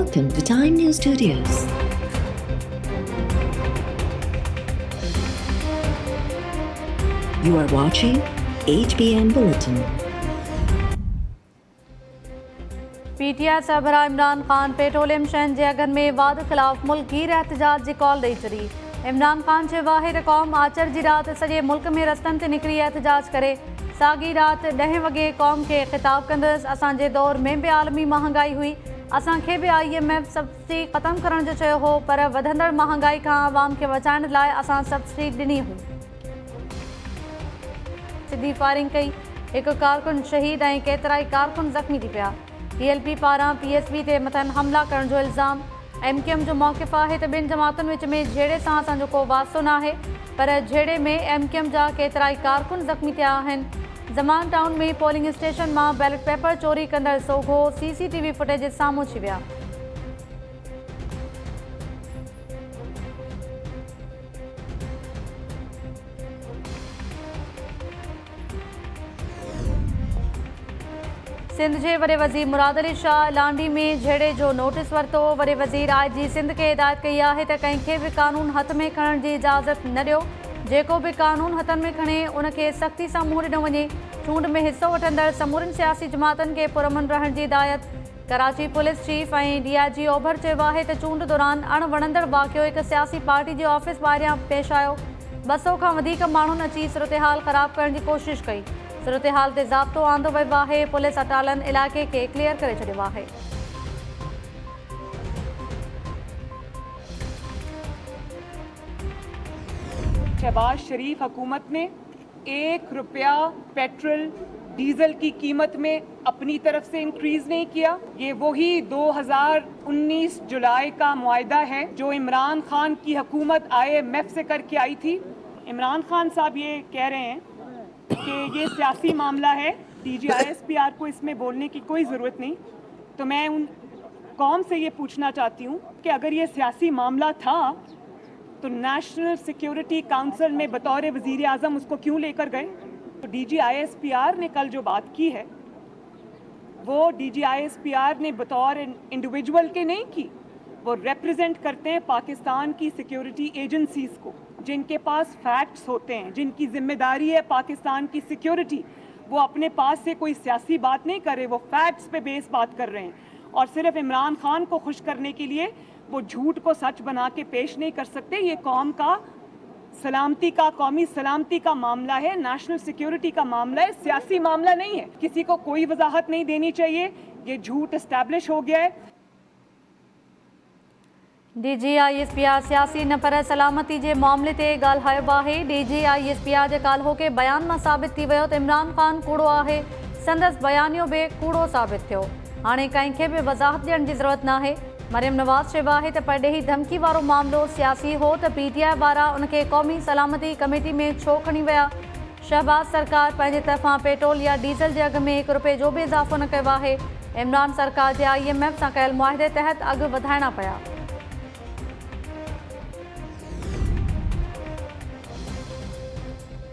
Welcome to Time News Studios. You are watching HBN Bulletin. PTI सरबराह Imran Khan petroleum शहन जे अघनि में वाध ख़िलाफ़ मुल्कगीर एहतजाज जी कॉल ॾेई छॾी। इमरान खान चयो आहे त क़ौम आचर जी राति सॼे मुल्क में रस्तनि ते निकिरी एहतजाज करे। साॻी राति 10 वॻे क़ौम खे ख़िताब कंदुसि। असांजे दौर में बि आलमी महांगाई हुई, असांखे बि IMF सब्सिडी ख़तमु करण जो चयो हो, पर वधंदड़ महांगाई खां आवाम खे बचाइण लाइ असां सब्सिडी ॾिनी हुई। सिधी फायरिंग कई, हिकु कारकुन शहीद ऐं केतिराई कारकुन ज़ख़्मी थी पिया। TLP पारां PSB ते मथनि हमला करण जो इल्ज़ाम। MQM जो मौक़िफ़ आहे त ॿिनि जमातुनि विच में झेड़े सां असांजो को वास्तो न आहे, पर झेड़े में MQM जा केतिराई कारकुन ज़ख़्मी थिया आहिनि। ज़मान टाउन में पोलिंग स्टेशन मां बैलेट पेपर चोरी कंदड़ सोघो CCTV फुटेज साम्हूं अची विया। सिंध जे वॾे वज़ीर मुराद अली शाह लांडी में झेड़े जो नोटिस वरितो। वॾे वज़ीर IG सिंध खे हिदायत कई आहे त कंहिंखे बि कानून हथ में खणण जी इजाज़त न ॾियो। जेको बि कानून हथनि में खणे उनखे सख़्ती सां मुंहुं ॾिनो वञे। चूंड में हिसो वठंदड़ समूरनि सियासी जमातनि खे पुरअमन रहण जी हिदायत। कराची पुलिस चीफ ऐं DIG ओभर चयो आहे त चूंड दौरान अणवणंदड़ वाक़ियो हिकु सियासी पार्टी जे ऑफिस ॿाहिरियां पेश आयो। 200 खां वधीक माण्हुनि अची सूरतहाल ख़राब करण जी कोशिशि कई। सूरतहाल ते ज़ाब्तो आंदो वियो आहे। पुलिस अटालन इलाइक़े खे क्लियर करे छॾियो आहे। शहबाज शरीफ हुकूमत ने 1 रुपया पेट्रोल डीजल की कीमत में अपनी तरफ से इंक्रीज नहीं किया। ये वही 2019 जुलाई का मुआहदा है जो इमरान खान की हुकूमत IMF से करके आई थी। इमरान खान साहब ये कह रहे हैं कि ये सियासी मामला है, DG ISPR को इसमें बोलने की कोई ज़रूरत नहीं। तो मैं उन कौम से ये पूछना चाहती हूँ कि अगर ये सियासी मामला था तो नेशनल सिक्योरिटी काउंसिल में बतौर वज़ीर आज़म उसको क्यों लेकर गए? तो DG ISPR ने कल जो बात की है वो DG ISPR ने बतौर इंडिविजुअल के नहीं की, वो रिप्रेजेंट करते हैं पाकिस्तान की सिक्योरिटी एजेंसीज़ को, जिनके पास फैक्ट्स होते हैं, जिनकी जिम्मेदारी है पाकिस्तान की सिक्योरिटी। वो अपने पास से कोई सियासी बात नहीं कर रहे, वो फैक्ट्स पे बेस बात कर रहे हैं। और सिर्फ इमरान खान को खुश करने के लिए वो झूठ को सच बना के पेश नहीं कर सकते। ये कौम का सलामती का, कौमी सलामती का मामला है, नेशनल सिक्योरिटी का मामला है, सियासी मामला नहीं है। किसी को कोई वजाहत नहीं देनी चाहिए, ये झूठ एस्टैब्लिश हो गया है। DG ISPR सियासी न पर सलामती जे मामले ते ॻाल्हायो आहे। DG ISPR जे काल्हो के बयान मां साबित थी वियो त इमरान खान कूड़ो आहे। संदसि बयानियो बि कूड़ो साबित थियो। हाणे कंहिंखे बि वज़ाहत ॾियण जी ज़रूरत न आहे। मरियम नवाज़ चयो आहे त परॾेही धमकी वारो मामिलो सियासी हो त PTI पारां उनखे क़ौमी सलामती कमेटी में छो खणी विया। शहबाज सरकार पंहिंजे तरफ़ां पेट्रोल या डीज़ल जे अघ में 1 रुपए जो बि इज़ाफ़ो न कयो आहे। इमरान सरकार जे IMF सां कयल मुआहदे तहत अघु वधाइणा पिया।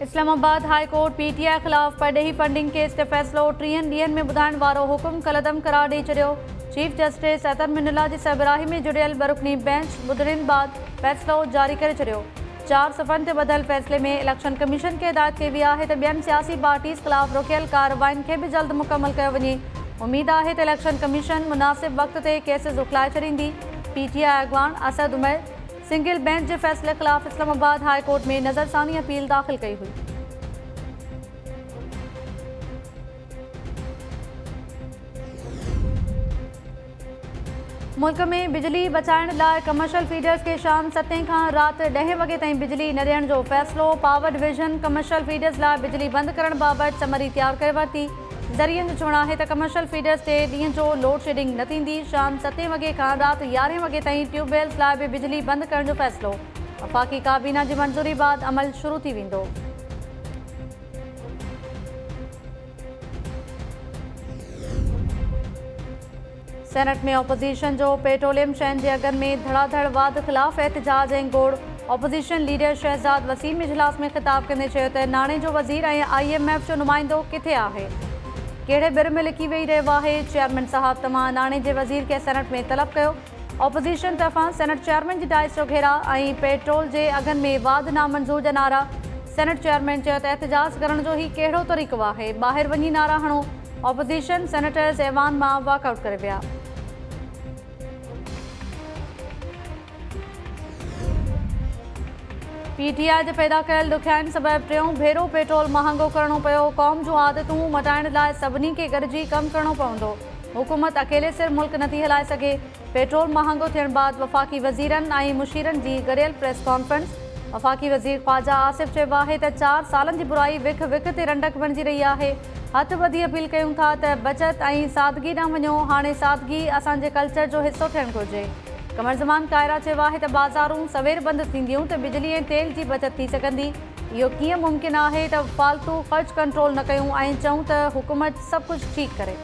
इस्लामाबाद हाई कोर्ट PTI ख़िलाफ़ परॾेही फंडिंग केस ते फ़ैसिलो 3 ॾींहनि में ॿुधाइण वारो हुकुम कलदम करार ॾेई छॾियो। चीफ जस्टिस अतर मिनुल्ला जी सरबराही में जुड़ियल बरुकनी बेंच ॿुधरनि बाद फ़ैसिलो जारी करे छॾियो। 4 सफ़नि ते ॿधल फ़ैसिले में इलेक्शन कमीशन खे हिदायत कई वई आहे त ॿियनि सियासी पार्टीज़ ख़िलाफ़ रुकियल कार्रवाइनि खे बि जल्द मुकमल कयो वञे। उमेद आहे त इलेक्शन कमीशन मुनासिब वक़्त ते केसिस उखलाए छॾींदी। PTI अॻवान असद उमर सिंगल बेंच जे फ़ैसिले ख़िलाफ़ इस्लामाबाद हाई कोर्ट में नज़रसानी अपील दाख़िल कई हुई। मुल्क में बिजली बचाइण लाइ कमर्शियल फीडर्स खे शाम 7 खां राति 10 वॻे ताईं बिजली न ॾियण जो फ़ैसिलो। पावर डिवीज़न कमर्शियल फीडर्स लाइ बिजली बंदि करण बाबति समरी तयारु करे वरिती। ज़रियनि जो चवणु आहे त कमर्शियल फीडर्स ते ॾींहं जो लोड शेडिंग न थींदी। शाम 7 वॻे खां राति 11 वॻे ताईं ट्यूबवेल्स लाइ बि बिजली बंदि करण जो फ़ैसिलो वफ़ाक़ी काबीना जी मंज़ूरी बाद अमल शुरू थी वेंदो। सेनेट में ऑपोज़िशन जो पेट्रोलियम शहन जे अघनि में धड़ाधड़ वाध ख़िलाफ़ एहतजाज ऐं गोड़। ऑपोज़िशन लीडर शहज़ाद वसीम इजलास में ख़िताब कंदे चयो त नाणे जो वज़ीर ऐं IMF जो नुमाइंदो किथे आहे। कहिड़े बिर में लिखी वेई रहियो आहे। चेयरमैन साहब तमाम नाणे जे वज़ीर खे सेनेट में तलब कयो। ऑपोज़िशन तरफ़ां सेनेट चेयरमैन जी डाइस जो घेरा ऐं पेट्रोल जे अघनि में वाध नामंज़ूर जा नारा। सेनेट चेयरमैन चयो त एहतजाज करण जो ही कहिड़ो तरीक़ो आहे, ॿाहिरि वञी नारा हणो। ऑपोज़िशन सेनेटर्स ऐवान मां वॉकआउट करे विया। पीटीआई जे पैदा कयल ॾुखियाईनि सबबि टियों भेरो पेट्रोल महांगो करणो पियो। क़ौम जूं आदतूं मटाइण लाइ सभिनी खे गॾिजी कमु करणो पवंदो। हुकूमत अकेले सिर मुल्क नथी हलाए सघे। पेट्रोल महांगो थियण बाद वफ़ाक़ी वज़ीरनि ऐं मुशीरनि जी गॾियल प्रेस कॉन्फ्रेंस। वफ़ाक़ी वज़ीर ख्वाजा आसिफ़ चयो आहे त 4 सालनि जी बुराई विख विख ते रंडक बणिजी रही आहे। हथ ॿधी अपील कयूं था त बचत ऐं सादगी ॾांहुं वञो। हाणे सादगी असांजे कल्चर जो हिसो थियणु घुरिजे। कमर ज़मान कायरा चयो आहे त बाज़ारूं सवेर बंदि थींदियूं त बिजली ऐं तेल जी बचत थी सघंदी। इहो कीअं मुमकिन आहे त फालतू ख़र्च कंट्रोल न कयूं ऐं चऊं त हुकूमत सभु कुझु ठीकु करे।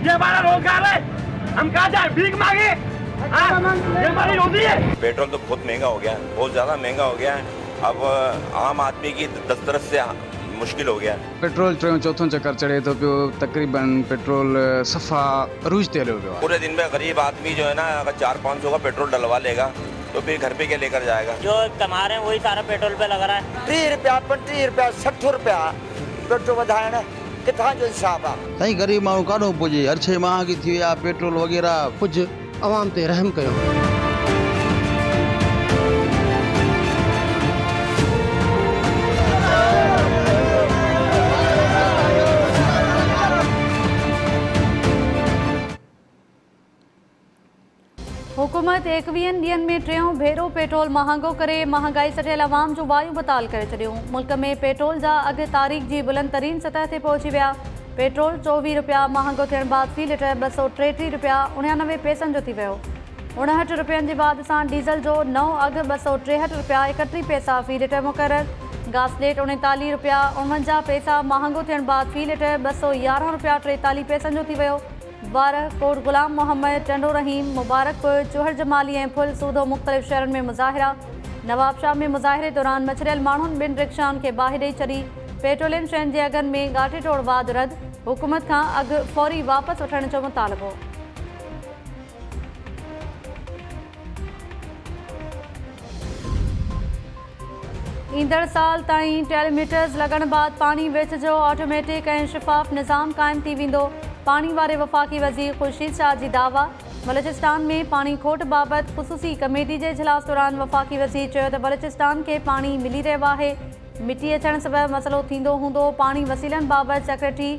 ये हमारा रोजगार है, हम कहाँ जाए भीख मांगे? ये हमारी रोजी है। पेट्रोल तो बहुत महंगा हो गया है, बहुत ज़्यादा महंगा हो गया है। अब आम आदमी की दस्तरस से मुश्किल हो गया है। पेट्रोल चौथों चक्कर चढ़े तो पियो तकरीबन पेट्रोल सफ़ा रूज ते हलियो पियो आहे। पूरे दिन में गरीब आदमी जो है ना अगर 400-500 का पेट्रोल डलवा लेगा तो फिर घर पे क्या लेकर जाएगा। जो कमा रहे हैं वही सारा पेट्रोल पे लग रहा है। 30 रुपया 35 रुपया 60 रुपया पेट्रोल वधाइण किथां जो हिसाब आहे। साईं गरीब माण्हू काॾो पुॼे, हर शइ महांगी थी वई आहे, पेट्रोल वग़ैरह कुझु आवाम ते रहम कयो। हुकूमत 21 ॾींहनि में टियों भेरो पेट्रोल महांगो करे महांगाई सटियल अवाम जो वायु बताल करे छॾियूं। मुल्क में पेट्रोल जा अघु तारीख़ जी बुलंद तरीन सतह ते पहुची विया। पेट्रोल 24 रुपया महांगो थियण बाद फ़ी लीटर 233 रुपया 99 पैसनि जो थी वियो। 59 रुपयनि जे बाद सां डीज़ल जो नओं अघु 263 रुपया 31 पैसा फ़ी लीटर मुक़ररु। गासलेट 39 रुपया 49 पैसा महांगो थियण बाद फ़ी लीटर 211 रुपया 43 पैसनि जो थी वियो। कोट गुलाम मोहम्मद, टंडो रहीम, मुबारकपुर, चोहर जमाली ऐं फुल सूदो मुख़्तलिफ़ शहरनि में मुज़ाहिरा। नवाबशाह में मुज़ाहिरे दौरान मछरियल माण्हुनि 2 रिक्शाउनि खे बाहि ॾेई छॾी। पेट्रोलियम शयुनि जे अघनि में ॻाटे टोड़ वाद रद्द। हुकूमत खां अघु फौरी वापसि वठण जो मुतालबो। ईंदड़ साल ताईं टेलीमीटर्स लॻण बाद पाणी विच जो ऑटोमेटिक ऐं शिफ़ाफ़ निज़ाम क़ाइमु थी वेंदो। पाणी वारे वफ़ाक़ी वज़ीर ख़ुर्शीद शाह जी दावा। बलूचिस्तान में पाणी खोट बाबति ख़ुसूसी कमेटी जे इजलास दौरान वफ़ाक़ी वज़ीर चयो त बलूचिस्तान खे पाणी मिली रहियो आहे। मिटी अचण सबबि मसइलो थींदो हूंदो। पाणी वसीलनि बाबति सेक्रेटरी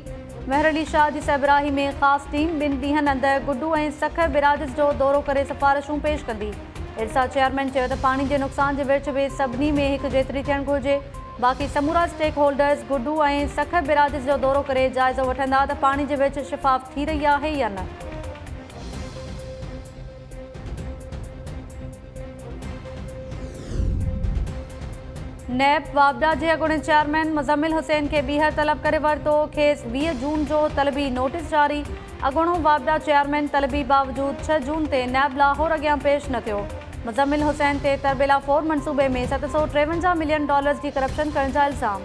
महर अली शाह जी सरबराही में ख़ासि टीम 2 ॾींहनि अंदरि गुड्डू ऐं सख बिराजिस जो दौरो करे सिफ़ारिशूं पेश कंदी। इरसा चेयरमैन चयो त पाणी जे नुक़सान जे विच में सभिनी में हिकु जेतिरी थियणु घुरिजे। बाक़ी समूरा स्टेक होल्डर्स गुड्डू ऐं सख बिराजिस जो दौरो करे जाइज़ो वठंदा त पाणी जे विच शिफ़ाफ़ थी रही आहे या न। नैब वाबडा जे अॻूणे चेयरमैन मुज़म्मिल हुसैन खे ॿीहर तलब करे वरितो। खेसि 20 जून जो तलबी नोटिस जारी। अॻूणो वाबडा चेयरमैन तलबी बावजूद 6 जून ते नैब लाहौर अॻियां पेश न थियो। मुज़म्मिल हुसैन ते तरबेला 4 मनसूबे में $753 मिलियन जी करप्शन करण जा इल्ज़ाम।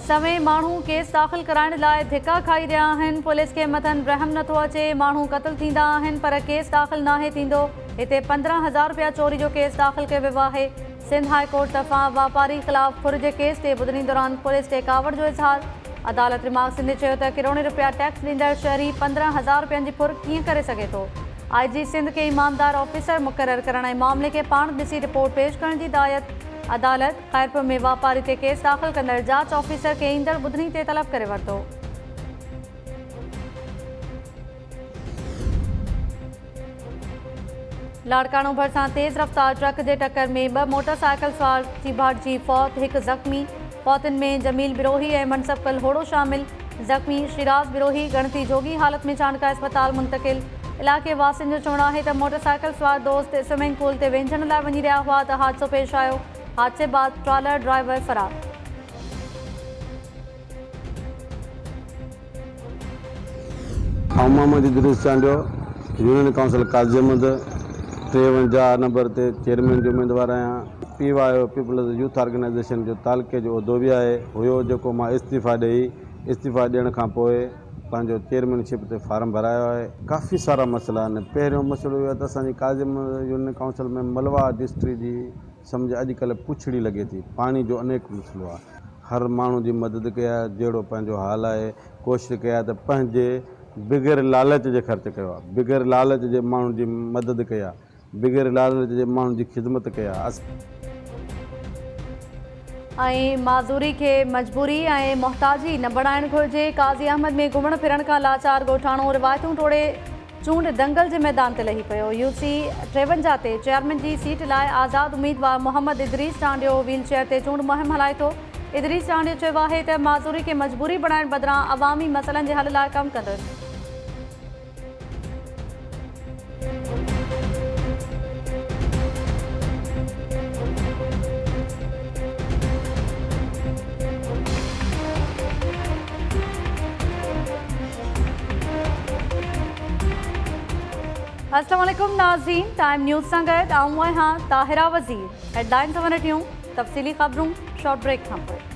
सवें माण्हू केस दाख़िल कराइण लाइ धिका खाई रहिया आहिनि। पुलिस खे मथनि रहम नथो अचे। माण्हू क़त्ल थींदा आहिनि पर केस दाख़िल नाहे थींदो। हिते 15,000 रुपया चोरी जो केस दाख़िल कयो वियो आहे। सिंध हाई कोर्ट तरफ़ां वापारी ख़िलाफ़ खुर जे केस ते ॿुधणी दौरान पुलिस ते कावड़ जो इज़हार। अदालत रिमार्क सिंध चयो त किरोड़े रुपया टैक्स ॾींदड़ शहरी 15,000 रुपयनि जी फुर कीअं करे सघे थो। IG सिंध खे ईमानदार ऑफिसर मुक़ररु करण ऐं मामले खे पाण ॾिसी रिपोर्ट पेश करण जी हिदायत। अदालत खैरपुर में वापारी ते केस दाख़िल कंदड़ जांच ऑफिसर खे ईंदड़ ॿुधणी ते तलब करे वरितो। लाड़काणो भरिसां तेज़ रफ़्तार ट्रक जे टक्कर में 2 मोटरसाइकिल सवार थी भाटिजी फौत, 1 ज़ख़्मी। फौतनि में जमील बिरोही ऐं मनसबकल होड़ो शामिल। ज़ख़्मी शिराज बिरोही गणती जोगी हालत में चाणका अस्पताल मुंतकिल। इलाइक़े वासियुनि जो चवणु आहे त मोटरसाइकिल सवार दोस्त स्विमिंग पूल ते वेझण लाइ वञी रहिया हुआ त हादसो पेश आयो। हादसे बाद ट्रॉलर ड्राइवर फरार। मोहम्मद इदरीस चांडियो यूनियन काउंसिल काजी अहमद 53 नंबर ते चेयरमैन जो उम्मीदवार आहियां। PYO पीपल्स यूथ ऑर्गेनाइजेशन जो तालुके जो उहिदो बि आहे हुयो जेको मां इस्तीफ़ा ॾियण खां पोइ पंहिंजो चेयरमैनशिप ते फार्म भरायो आहे। काफ़ी सारा मसइला आहिनि। पहिरियों मसइलो इहो आहे त असांजी काजी अहमद यूनियन काउंसिल में मलवा डिस्ट्रिक्ट जी सम्झ अॼुकल्ह पुछड़ी लॻे थी। पाणी जो अनेक मसइलो आहे। हर माण्हू जी मदद कया जहिड़ो पंहिंजो हाल आहे। कोशिशि कया त पंहिंजे बिग़ैर लालच जे ख़र्च कयो आहे। बिग़ैर लालच जे माण्हुनि जी मदद कया। बिग़ैर लालच जे माण्हुनि जी ख़िदमत कया। माज़ूरी के मजबूरी मोहताजी न बणाइण घुरिजे। काज़ी अहमद में घुमण फिरण का लाचार ॻोठाणो रिवायतूं तोड़े चूंड दंगल के मैदान ते लही पियो। UC 53 ते चेयरमैन की सीट लाइ आज़ाद उम्मीदवार मोहम्मद इदरीस चांडियो व्हीलचेयर ते चूंड मुहिम हलाए थो। इदरीस चांडियो चयो आहे त माज़ूरी के मजबूरी बणाइण बदिरां अवामी मसइलनि जे हल लाइ कमु कंदुसि। अस्सलाम वालेकुम नाज़रीन, टाइम न्यूज़ सां गॾु आऊं आहियां ताहिरा वज़ीर। हेडलाइन्स वन टियूं तफ़सीली ख़बरूं शॉर्ट ब्रेक खां पोइ।